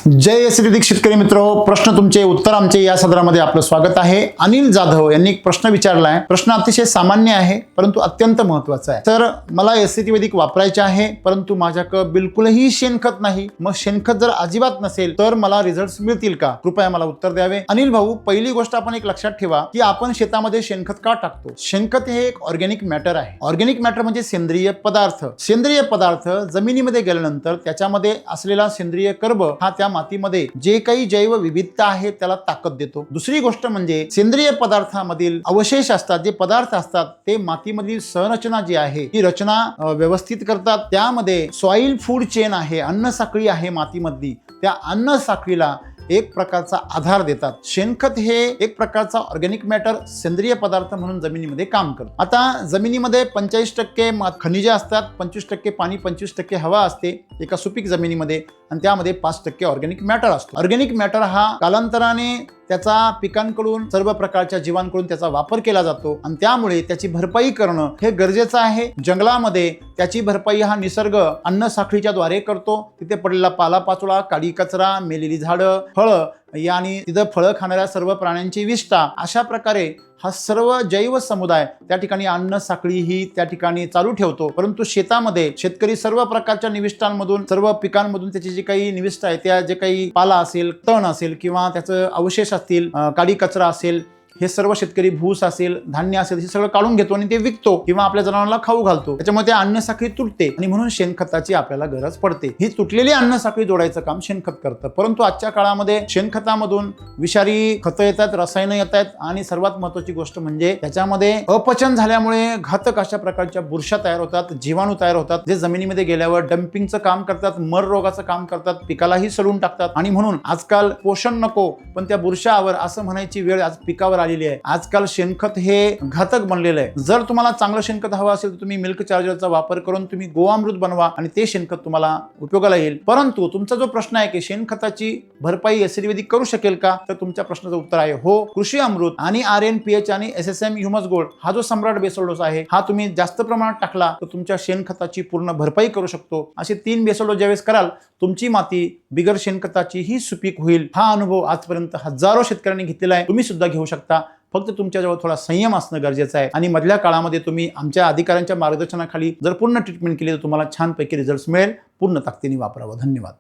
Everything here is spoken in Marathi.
जय एसिडिक शेतकरी मित्र, प्रश्न तुमचे उत्तर आमचे या सदरामध्ये आपलं स्वागत आहे। अनिल जाधव यांनी एक प्रश्न विचारला आहे। प्रश्न अतिशय सामान्य आहे परंतु अत्यंत महत्त्वाचा आहे। तर मला एसिडिक वापरायचे आहे परंतु माझ्याकडे बिलकुलही शेणखत नाही, मग शेणखत जर अजिबात नसेल तर मला रिझल्ट्स मिळतील का? कृपया मला उत्तर द्यावे। अनिल भाऊ, पहिली गोष्ट आपण एक लक्षात ठेवा की आपण शेतामध्ये शेणखत का टाकतो। शेणखत हे एक ऑर्गॅनिक मॅटर आहे। ऑर्गॅनिक मॅटर म्हणजे सेंद्रिय पदार्थ। सेंद्रिय पदार्थ जमिनीमध्ये गेल्यानंतर त्याच्यामध्ये असलेला सेंद्रिय कर्ब हा त्या मातीमध्ये जे काही जैव विविधता आहे त्याला ताकद देतो। दुसरी गोष्ट म्हणजे सेंद्रिय पदार्थामधील अवशेष असतात, जे पदार्थ असतात ते मातीमधील संरचना जी आहे ती रचना व्यवस्थित करतात। त्यामध्ये सॉइल फूड चेन आहे, अन्न साखळी आहे मातीमधली, त्या अन्न साखळीला एक प्रकारचा आधार देतात। शेणखत हे एक प्रकारचा ऑर्गॅनिक मॅटर, सेंद्रिय पदार्थ म्हणून जमिनीमध्ये काम करतो। आता जमिनीमध्ये 45% खनिजे असतात, 25% पाणी, 25% हवा असते एका सुपीक जमिनीमध्ये, आणि त्यामध्ये 5% ऑर्गॅनिक मॅटर असतो। ऑर्गॅनिक मॅटर हा कालांतराने त्याचा पिकांकडून सर्व प्रकारच्या जीवांकडून त्याचा वापर केला जातो आणि त्यामुळे त्याची भरपाई करणं हे गरजेचं आहे। जंगलामध्ये त्याची भरपाई हा निसर्ग अन्न साखळीच्या द्वारे करतो। तिथे पडलेला पालापाचोळा, काडी कचरा, मेलेली झाडं, फळं आणि तिथं फळं खाणाऱ्या सर्व प्राण्यांची विष्ठा, अशा प्रकारे हा सर्व जैव समुदाय त्या ठिकाणी अन्न साखळी ही त्या ठिकाणी चालू ठेवतो। परंतु शेतामध्ये शेतकरी सर्व प्रकारच्या निविष्ठांमधून, सर्व पिकांमधून त्याची जी काही निविष्ठा आहे, त्या जे काही पाला असेल, तण असेल किंवा त्याचं अवशेष असतील, काडी कचरा असेल, हे सर्व शेतकरी भूस असेल, धान्य असेल, हे सगळं काढून घेतो आणि ते विकतो किंवा आपल्या जनावरांना खाऊ घालतो। त्याच्यामुळे ते अन्न साखळी तुटते आणि म्हणून शेणखताची आपल्याला गरज पडते। ही तुटलेली अन्न साखळी जोडायचं काम शेणखत करतं। परंतु आजच्या काळामध्ये शेणखतामधून विषारी खतं येतात, रसायनं येतात आणि सर्वात महत्त्वाची गोष्ट म्हणजे त्याच्यामध्ये अपचन झाल्यामुळे घातक अशा प्रकारच्या बुरशा तयार होतात, जीवाणू तयार होतात, जे जमिनीमध्ये गेल्यावर डंपिंगचं काम करतात, मर रोगाचं काम करतात, पिकालाही सडून टाकतात। आणि म्हणून आजकाल पोषण नको पण त्या बुरशावर असं म्हणायची वेळ आज पिकावर आलेली आहे। आजकाल शेणखत हे घातक बनलेलं आहे। जर तुम्हाला चांगलं शेणखत हवं असेल तर तुम्ही मिल्क चार्जरचा वापर करून तुम्ही गोअमृत बनवा आणि ते शेणखत तुम्हाला उपयोगाला येईल। परंतु तुमचा जो प्रश्न आहे की शेणखताची भरपाई एसिडिक करू शकेल का, तर तुमच्या प्रश्नाचं उत्तर आहे हो। कृषी अमृत आणि RNPH आणि SSM ह्युमस गोल्ड हा जो सम्राट बेसल डोस आहे, हा तुम्ही जास्त प्रमाणात टाकला तर तुमच्या शेणखताची पूर्ण भरपाई करू शकतो। असे 3 बेसल डोस ज्यावेळेस कराल, तुमची माती बिगर शेणखताची ही सुपीक होईल। हा अनुभव आजपर्यंत हजारो शेतकऱ्यांनी घेतलेला आहे, तुम्ही सुद्धा घेऊ शकता। फक्त तुमच्याजवळ थोडा संयम असणं गरजेचं आहे आणि मधल्या काळामध्ये तुम्ही आमच्या अधिकाऱ्यांच्या मार्गदर्शनाखाली जर पूर्ण ट्रीटमेंट केली तर तुम्हाला छानपैकी रिझल्ट्स मिळेल। पूर्ण ताकदीने वापरावं। धन्यवाद।